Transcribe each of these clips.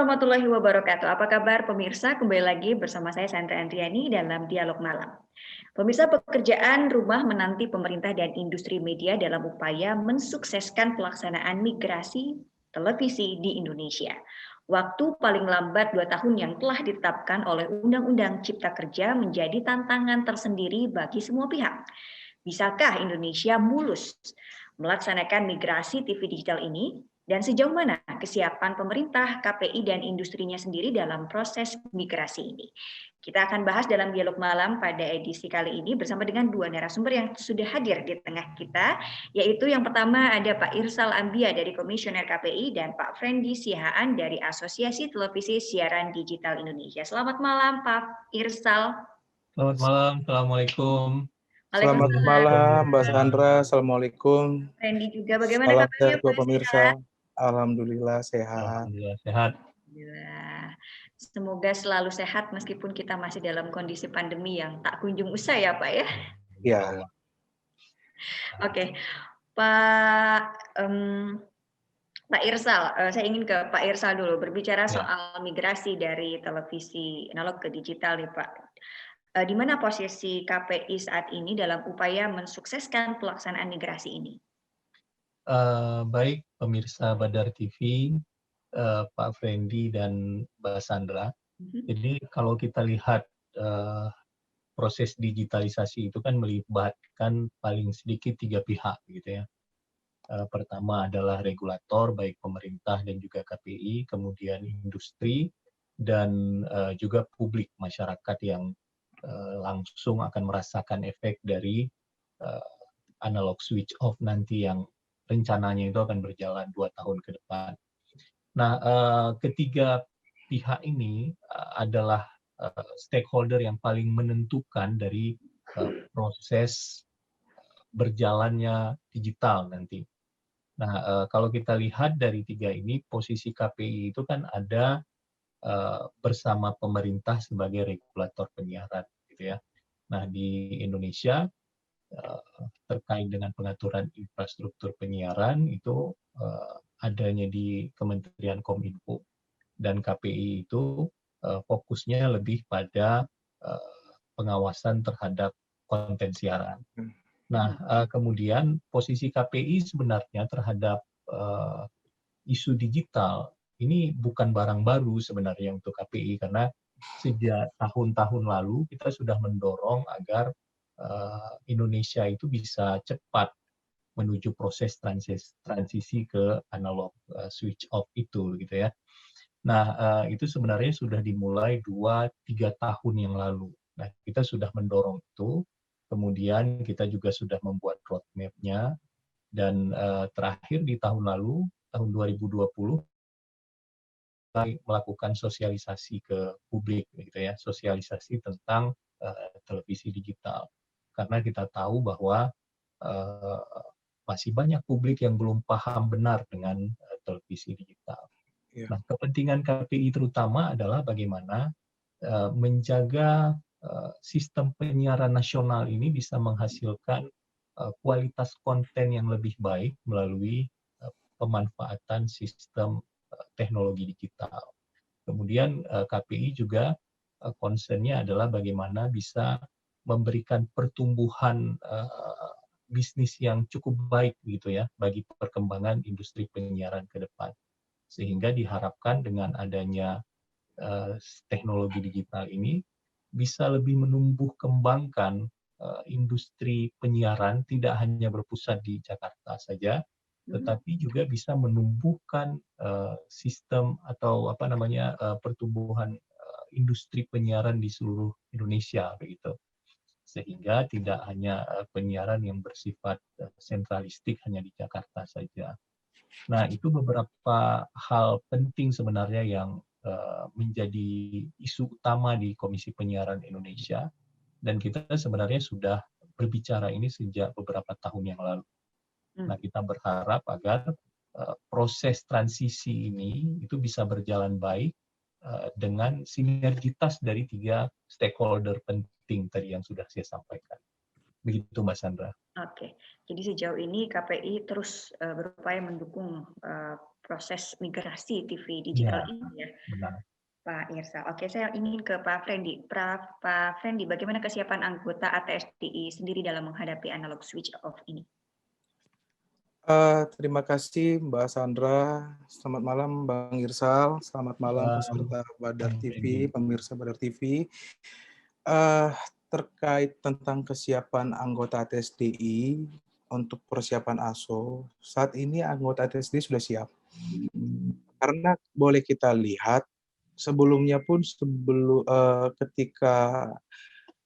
warahmatullahi wabarakatuh. Apa kabar pemirsa? Kembali lagi bersama saya Sandra Andriani dalam Dialog Malam. Pemirsa, pekerjaan rumah menanti pemerintah dan industri media dalam upaya mensukseskan pelaksanaan migrasi televisi di Indonesia. Waktu paling lambat 2 tahun yang telah ditetapkan oleh Undang-Undang Cipta Kerja menjadi tantangan tersendiri bagi semua pihak. Bisakah Indonesia mulus melaksanakan migrasi TV digital ini? Dan sejauh mana kesiapan pemerintah, KPI, dan industrinya sendiri dalam proses migrasi ini? Kita akan bahas dalam dialog malam pada edisi kali ini bersama dengan dua narasumber yang sudah hadir di tengah kita, yaitu yang pertama ada Pak Irsal Ambia dari Komisioner KPI dan Pak Frendi Sihaan dari Asosiasi Televisi Siaran Digital Indonesia. Selamat malam Pak Irsal. Selamat malam, Assalamualaikum. Selamat malam Mbak Sandra, Assalamualaikum. Frendi juga, bagaimana Salam kabarnya sehat buat Pak? pemirsa. Alhamdulillah sehat. Alhamdulillah sehat. Alhamdulillah. Semoga selalu sehat meskipun kita masih dalam kondisi pandemi yang tak kunjung usai ya Pak ya. Ya. Oke, Pak Irsal, saya ingin ke Pak Irsal dulu berbicara soal migrasi dari televisi analog ke digital nih Pak. Di mana posisi KPI saat ini dalam upaya mensukseskan pelaksanaan migrasi ini? Baik pemirsa Badar TV, Pak Frendi dan Mbak Sandra. Jadi kalau kita lihat proses digitalisasi itu kan melibatkan paling sedikit 3 pihak gitu ya. Pertama adalah regulator baik pemerintah dan juga KPI, kemudian industri dan juga publik masyarakat yang langsung akan merasakan efek dari analog switch off nanti yang rencananya itu akan berjalan 2 tahun ke depan. Nah, ketiga pihak ini adalah stakeholder yang paling menentukan dari proses berjalannya digital nanti. Nah, kalau kita lihat dari 3 ini, posisi KPI itu kan ada bersama pemerintah sebagai regulator penyiaran, gitu ya. Nah, di Indonesia terkait dengan pengaturan infrastruktur penyiaran itu adanya di Kementerian Kominfo dan KPI itu fokusnya lebih pada pengawasan terhadap konten siaran. Nah, kemudian posisi KPI sebenarnya terhadap isu digital ini bukan barang baru sebenarnya untuk KPI karena sejak tahun-tahun lalu kita sudah mendorong agar Indonesia itu bisa cepat menuju proses transisi ke analog switch off itu gitu ya. Nah, itu sebenarnya sudah dimulai 2-3 tahun yang lalu. Nah, kita sudah mendorong itu, kemudian kita juga sudah membuat roadmap-nya dan terakhir di tahun lalu, tahun 2020 melakukan sosialisasi ke publik gitu ya, sosialisasi tentang televisi digital. Karena kita tahu bahwa masih banyak publik yang belum paham benar dengan televisi digital. Nah, kepentingan KPI terutama adalah bagaimana menjaga sistem penyiaran nasional ini bisa menghasilkan kualitas konten yang lebih baik melalui pemanfaatan sistem teknologi digital. Kemudian KPI juga concern-nya adalah bagaimana bisa memberikan pertumbuhan bisnis yang cukup baik gitu ya bagi perkembangan industri penyiaran ke depan. Sehingga diharapkan dengan adanya teknologi digital ini bisa lebih menumbuh kembangkan industri penyiaran tidak hanya berpusat di Jakarta saja, tetapi juga bisa menumbuhkan sistem atau pertumbuhan industri penyiaran di seluruh Indonesia begitu. Sehingga tidak hanya penyiaran yang bersifat sentralistik hanya di Jakarta saja. Nah, itu beberapa hal penting sebenarnya yang menjadi isu utama di Komisi Penyiaran Indonesia dan kita sebenarnya sudah berbicara ini sejak beberapa tahun yang lalu. Nah, kita berharap agar proses transisi ini itu bisa berjalan baik dengan sinergitas dari 3 stakeholder penting tadi yang sudah saya sampaikan. Begitu Mbak Sandra. Oke, jadi sejauh ini KPI terus berupaya mendukung proses migrasi TV Ya, digital ini ya, benar. Pak Irsal. Oke, saya ingin ke Pak Frendi. Pak Frendi, bagaimana kesiapan anggota ATSDI sendiri dalam menghadapi analog switch off ini? Terima kasih Mbak Sandra. Selamat malam Bang Irsal. Selamat malam peserta Badar TV, pemirsa Badar TV. Terkait tentang kesiapan anggota ATSDI untuk persiapan ASO, saat ini anggota ATSDI sudah siap. Karena boleh kita lihat sebelumnya pun ketika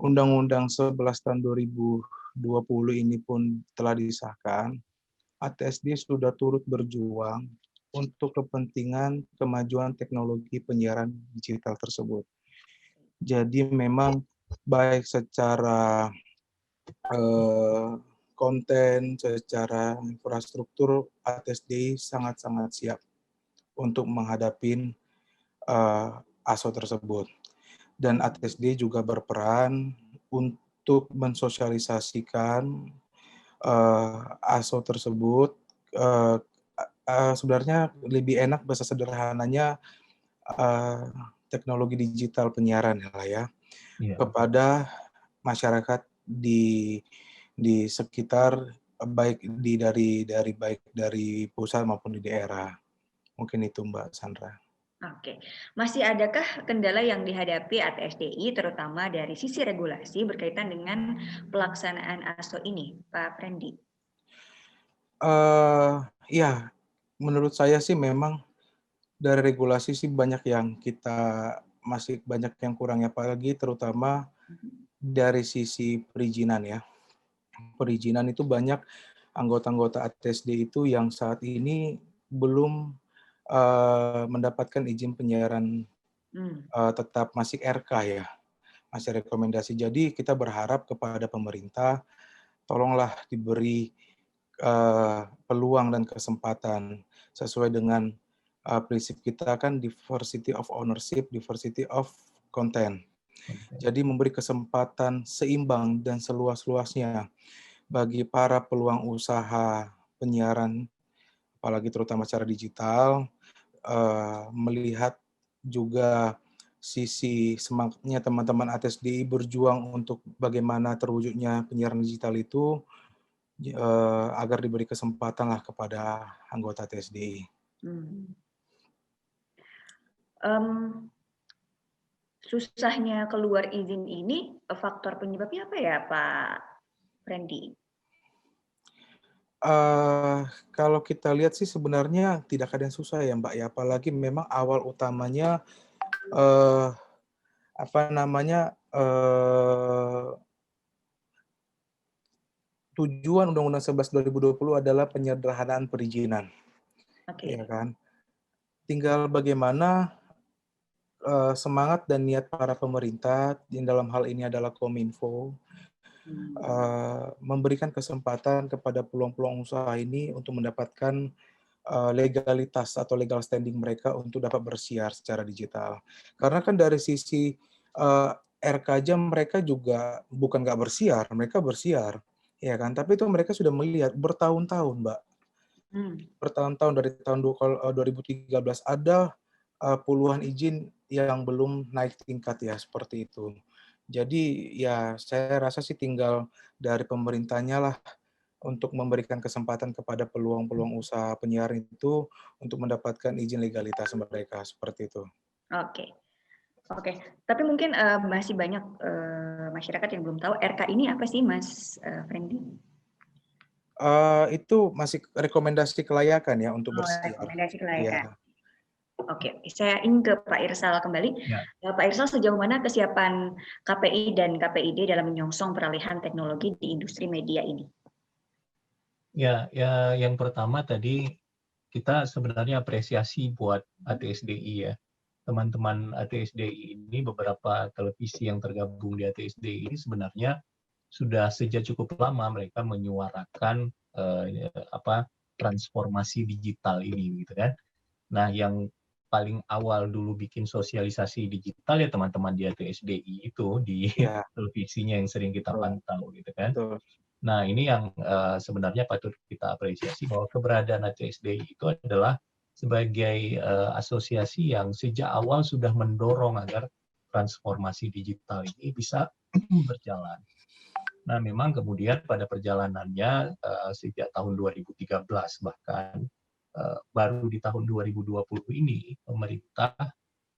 Undang-Undang 11 tahun 2020 ini pun telah disahkan, ATSD sudah turut berjuang untuk kepentingan kemajuan teknologi penyiaran digital tersebut. Jadi memang baik secara konten, secara infrastruktur, ATSD sangat-sangat siap untuk menghadapi ASO tersebut. Dan ATSD juga berperan untuk mensosialisasikan ASO tersebut. Sebenarnya lebih enak bahasa sederhananya teknologi digital penyiaran ya, kepada masyarakat di sekitar, baik dari pusat maupun di daerah. Mungkin itu Mbak Sandra. Oke, masih adakah kendala yang dihadapi ATSDI terutama dari sisi regulasi berkaitan dengan pelaksanaan ASO ini, Pak Frendi? Ya, menurut saya sih memang dari regulasi sih masih banyak yang kurang, apalagi terutama dari sisi perizinan ya. Perizinan itu banyak anggota-anggota ATSD itu yang saat ini belum mendapatkan izin penyiaran tetap, masih RK ya, masih rekomendasi. Jadi kita berharap kepada pemerintah, tolonglah diberi peluang dan kesempatan sesuai dengan prinsip kita kan diversity of ownership, diversity of content. Jadi memberi kesempatan seimbang dan seluas-luasnya bagi para peluang usaha penyiaran, apalagi terutama secara digital, melihat juga sisi semangatnya teman-teman ATSDI berjuang untuk bagaimana terwujudnya penyiaran digital itu, agar diberi kesempatan lah kepada anggota ATSDI. Susahnya keluar izin ini, faktor penyebabnya apa ya Pak Frendi? Kalau kita lihat sih sebenarnya tidak ada yang susah ya Mbak ya, apalagi memang awal utamanya tujuan Undang-Undang 11 2020 adalah penyederhanaan perizinan. Ya kan? Tinggal bagaimana semangat dan niat para pemerintah, yang dalam hal ini adalah Kominfo, memberikan kesempatan kepada peluang-peluang usaha ini untuk mendapatkan legalitas atau legal standing mereka untuk dapat bersiar secara digital. Karena kan dari sisi RK aja mereka juga bukan nggak bersiar, mereka bersiar, ya kan? Tapi itu mereka sudah melihat bertahun-tahun, Mbak. Bertahun-tahun dari tahun 2013 ada puluhan izin yang belum naik tingkat ya, seperti itu. Jadi ya saya rasa sih tinggal dari pemerintahnya lah untuk memberikan kesempatan kepada peluang-peluang usaha penyiaran itu untuk mendapatkan izin legalitas mereka, seperti itu. Oke. Tapi mungkin masih banyak masyarakat yang belum tahu RK ini apa sih, Mas Frendi? Itu masih rekomendasi kelayakan ya untuk bersiar. Rekomendasi kelayakan. Ya. Oke, saya ingin ke Pak Irsal kembali. Ya. Pak Irsal, sejauh mana kesiapan KPI dan KPID dalam menyongsong peralihan teknologi di industri media ini? Ya, yang pertama tadi kita sebenarnya apresiasi buat ATSDI ya. Teman-teman ATSDI ini, beberapa televisi yang tergabung di ATSDI ini sebenarnya sudah sejak cukup lama mereka menyuarakan transformasi digital ini, gitu kan. Nah, yang paling awal dulu bikin sosialisasi digital ya teman-teman di ATSDI itu di televisinya yang sering kita pantau, gitu kan. Nah, ini yang sebenarnya patut kita apresiasi, bahwa keberadaan ATSDI itu adalah sebagai asosiasi yang sejak awal sudah mendorong agar transformasi digital ini bisa berjalan. Nah, memang kemudian pada perjalanannya sejak tahun 2013 bahkan baru di tahun 2020 ini pemerintah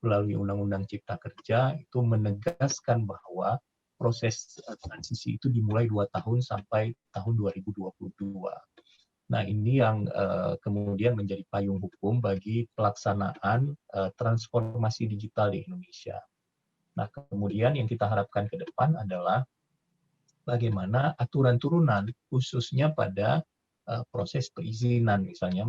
melalui Undang-Undang Cipta Kerja itu menegaskan bahwa proses transisi itu dimulai 2 tahun sampai tahun 2022. Nah, ini yang kemudian menjadi payung hukum bagi pelaksanaan transformasi digital di Indonesia. Nah, kemudian yang kita harapkan ke depan adalah bagaimana aturan turunan khususnya pada proses perizinan misalnya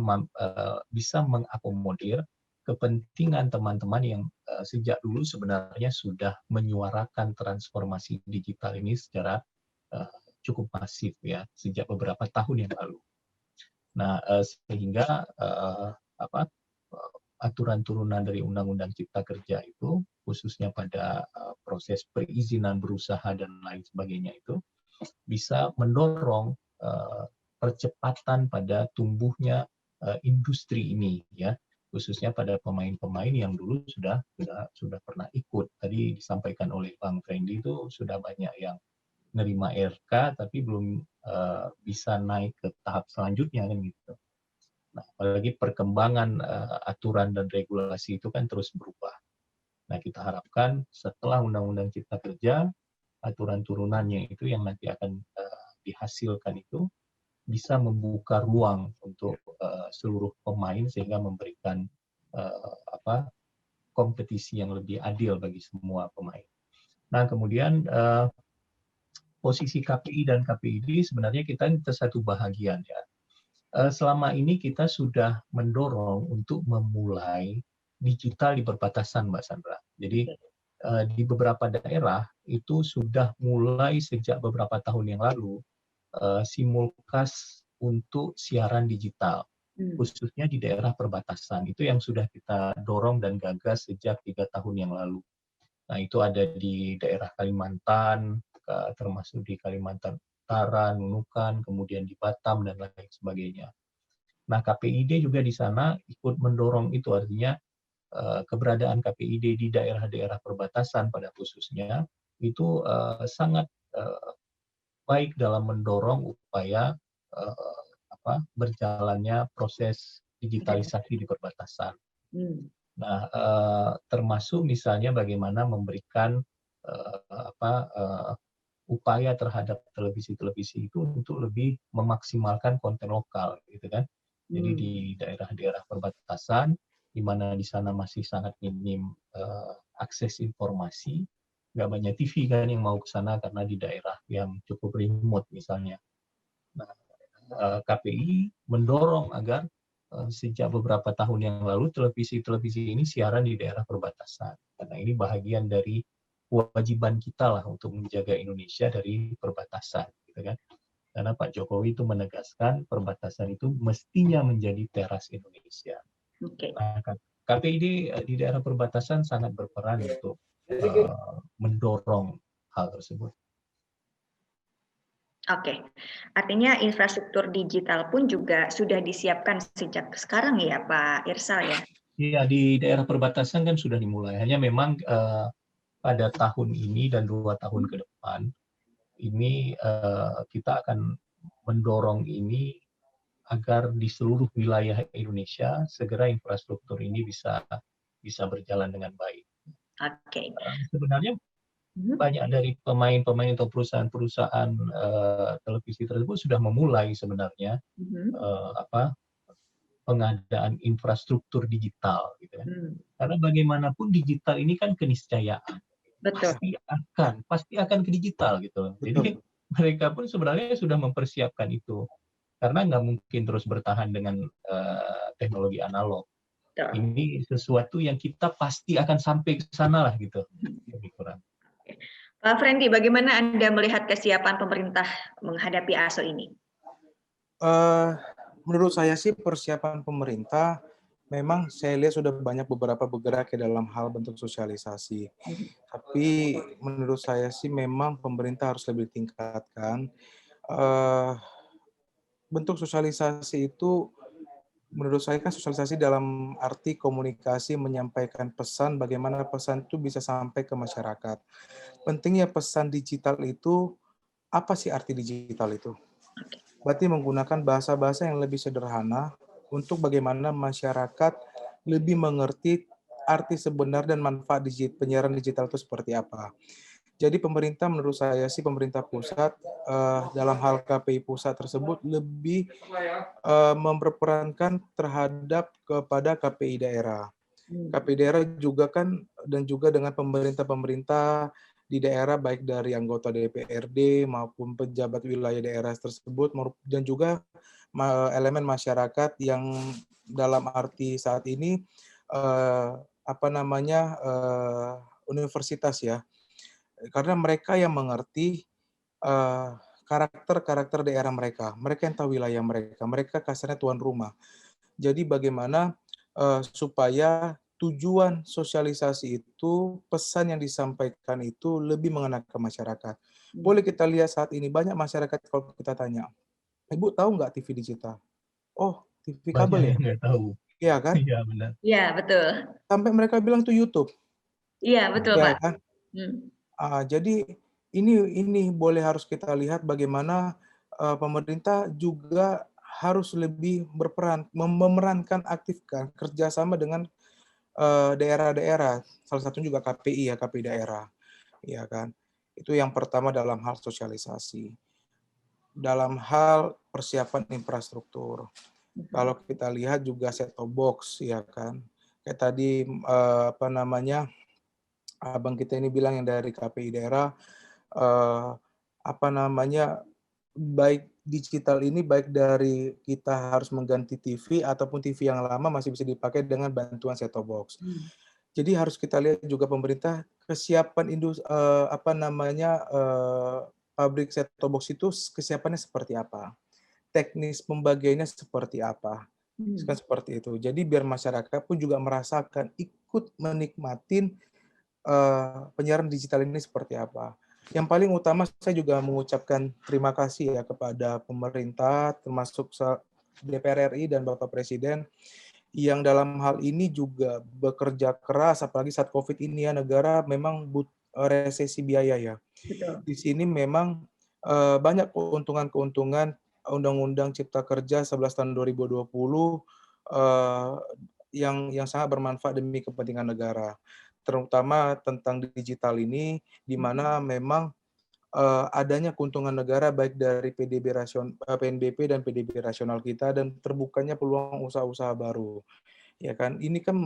bisa mengakomodir kepentingan teman-teman yang sejak dulu sebenarnya sudah menyuarakan transformasi digital ini secara cukup masif ya sejak beberapa tahun yang lalu. Nah, sehingga aturan turunan dari Undang-Undang Cipta Kerja itu, khususnya pada proses perizinan berusaha dan lain sebagainya itu, bisa mendorong percepatan pada tumbuhnya industri ini, ya, khususnya pada pemain-pemain yang dulu sudah pernah ikut. Tadi disampaikan oleh Bang Fendi itu sudah banyak yang nerima RK tapi belum bisa naik ke tahap selanjutnya kan gitu. Nah, apalagi perkembangan aturan dan regulasi itu kan terus berubah. Nah, kita harapkan setelah Undang-Undang Cipta Kerja, aturan turunannya itu yang nanti akan dihasilkan itu bisa membuka ruang untuk seluruh pemain sehingga memberikan kompetisi yang lebih adil bagi semua pemain. Nah, kemudian posisi KPI dan KPID sebenarnya kita ini satu bahagian ya. Selama ini kita sudah mendorong untuk memulai digital di perbatasan, Mbak Sandra. Jadi di beberapa daerah itu sudah mulai sejak beberapa tahun yang lalu simulkas untuk siaran digital, khususnya di daerah perbatasan. Itu yang sudah kita dorong dan gagas sejak 3 tahun yang lalu. Nah, itu ada di daerah Kalimantan, termasuk di Kalimantan Utara, Nunukan, kemudian di Batam, dan lain sebagainya. Nah, KPID juga di sana ikut mendorong itu, artinya keberadaan KPID di daerah-daerah perbatasan pada khususnya, itu sangat baik dalam mendorong upaya berjalannya proses digitalisasi di perbatasan. Nah, termasuk misalnya bagaimana memberikan upaya terhadap televisi-televisi itu untuk lebih memaksimalkan konten lokal, gitu kan? Jadi di daerah-daerah perbatasan, di mana di sana masih sangat minim akses informasi, nggak banyak TV kan yang mau ke sana karena di daerah yang cukup remote misalnya. Nah, KPI mendorong agar sejak beberapa tahun yang lalu televisi-televisi ini siaran di daerah perbatasan. Karena ini bahagian dari kewajiban kita lah untuk menjaga Indonesia dari perbatasan, gitu kan? Karena Pak Jokowi itu menegaskan perbatasan itu mestinya menjadi teras Indonesia. Nah, KPID di daerah perbatasan sangat berperan untuk mendorong hal tersebut. Oke, artinya infrastruktur digital pun juga sudah disiapkan sejak sekarang ya Pak Irsal ya? Iya, di daerah perbatasan kan sudah dimulai. Hanya memang pada tahun ini dan 2 tahun ke depan, ini kita akan mendorong ini agar di seluruh wilayah Indonesia segera infrastruktur ini bisa berjalan dengan baik. Oke. Sebenarnya banyak dari pemain-pemain atau perusahaan-perusahaan televisi tersebut sudah memulai sebenarnya pengadaan infrastruktur digital, gitu kan? Karena bagaimanapun digital ini kan keniscayaan. Betul. Pasti akan ke digital gitu. Jadi mereka pun sebenarnya sudah mempersiapkan itu. Karena nggak mungkin terus bertahan dengan teknologi analog. Ini sesuatu yang kita pasti akan sampai ke sana lah gitu. Lebih kurang. Pak Fendi, bagaimana Anda melihat kesiapan pemerintah menghadapi ASO ini? Menurut saya sih persiapan pemerintah memang saya lihat sudah banyak beberapa bergerak ke dalam hal bentuk sosialisasi. Tapi menurut saya sih memang pemerintah harus lebih tingkatkan bentuk sosialisasi itu menurut saya kan sosialisasi dalam arti komunikasi, menyampaikan pesan, bagaimana pesan itu bisa sampai ke masyarakat. Pentingnya pesan digital itu, apa sih arti digital itu? Berarti menggunakan bahasa-bahasa yang lebih sederhana untuk bagaimana masyarakat lebih mengerti arti sebenar dan manfaat penyiaran digital itu seperti apa. Jadi pemerintah, menurut saya sih pemerintah pusat dalam hal KPI pusat tersebut lebih memperperankan terhadap kepada KPI daerah. KPI daerah juga kan, dan juga dengan pemerintah-pemerintah di daerah, baik dari anggota DPRD maupun pejabat wilayah daerah tersebut, dan juga elemen masyarakat yang dalam arti saat ini universitas ya, karena mereka yang mengerti karakter daerah mereka yang tahu wilayah mereka kasarnya tuan rumah. Jadi bagaimana supaya tujuan sosialisasi itu, pesan yang disampaikan itu lebih mengena ke masyarakat. Boleh kita lihat saat ini banyak masyarakat kalau kita tanya, Ibu tahu nggak TV digital? Oh, TV kabel ya? Banyak yang nggak tahu. Iya kan? Iya, benar. Iya, betul. Sampai mereka bilang itu YouTube. Iya, betul, Ya Pak. kan? Jadi ini boleh harus kita lihat bagaimana pemerintah juga harus lebih berperan, memerankan aktifkan kerjasama dengan daerah-daerah, salah satunya juga KPI ya, KPI daerah, ya kan. Itu yang pertama dalam hal sosialisasi. Dalam hal persiapan infrastruktur, kalau kita lihat juga set-top box, ya kan. Kayak tadi abang kita ini bilang yang dari KPI daerah, baik digital ini, baik dari kita harus mengganti TV ataupun TV yang lama masih bisa dipakai dengan bantuan set-top box. Jadi harus kita lihat juga pemerintah kesiapan pabrik set-top box itu kesiapannya seperti apa, teknis pembagiannya seperti apa, kan seperti itu. Jadi biar masyarakat pun juga merasakan, ikut menikmatin penyiaran digital ini seperti apa. Yang paling utama saya juga mengucapkan terima kasih ya kepada pemerintah, termasuk DPR RI dan Bapak Presiden, yang dalam hal ini juga bekerja keras, apalagi saat COVID ini ya, negara memang resesi biaya ya. Betul. Di sini memang banyak keuntungan-keuntungan Undang-Undang Cipta Kerja 11 tahun 2020 yang sangat bermanfaat demi kepentingan negara, terutama tentang digital ini, di mana memang adanya keuntungan negara baik dari PNBP dan PDB rasional kita, dan terbukanya peluang usaha-usaha baru. Ya kan, ini kan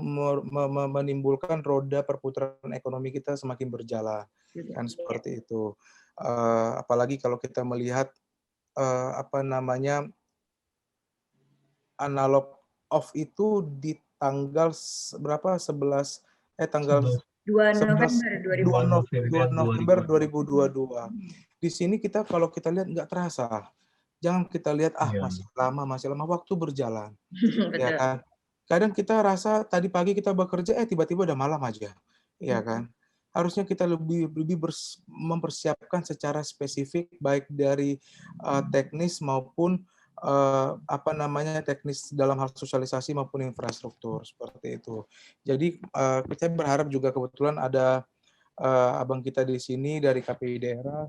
menimbulkan roda perputaran ekonomi kita semakin berjalan, kan seperti itu. Apalagi kalau kita melihat analog off itu di tanggal berapa? 2 November 2022. Di sini kita kalau kita lihat nggak terasa. Jangan kita lihat masih lama, waktu berjalan. Ya kan? Kadang kita rasa tadi pagi kita bekerja, tiba-tiba udah malam aja. Ya kan? Harusnya kita lebih mempersiapkan secara spesifik, baik dari teknis maupun teknis dalam hal sosialisasi maupun infrastruktur, seperti itu. Jadi saya berharap juga kebetulan ada abang kita di sini dari KPI daerah,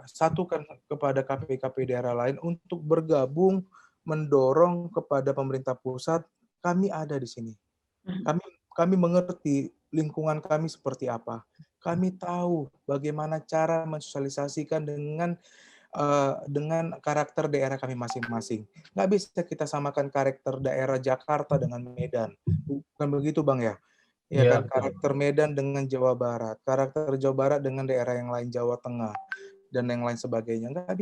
satukan kepada KPI daerah lain untuk bergabung mendorong kepada pemerintah pusat. Kami ada di sini. Kami mengerti lingkungan kami seperti apa. Kami tahu bagaimana cara mensosialisasikan dengan karakter daerah kami masing-masing. Nggak bisa kita samakan karakter daerah Jakarta dengan Medan. Bukan begitu, Bang ya? Ya kan, karakter Medan dengan Jawa Barat, karakter Jawa Barat dengan daerah yang lain, Jawa Tengah, dan yang lain sebagainya. Nggak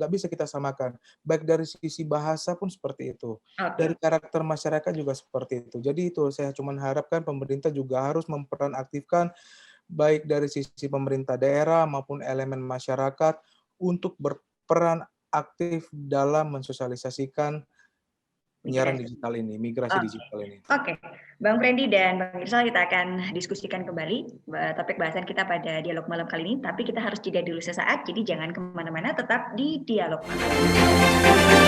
bisa kita samakan. Baik dari sisi bahasa pun seperti itu. Dari karakter masyarakat juga seperti itu. Jadi itu saya cuma harapkan pemerintah juga harus memperan aktifkan, baik dari sisi pemerintah daerah maupun elemen masyarakat, untuk berperan aktif dalam mensosialisasikan penyiaran digital ini, migrasi digital ini. Oke, Bang Frendy dan Bang Irsal, kita akan diskusikan kembali topik bahasan kita pada dialog malam kali ini, tapi kita harus jeda dulu sesaat, jadi jangan kemana-mana, tetap di dialog malam.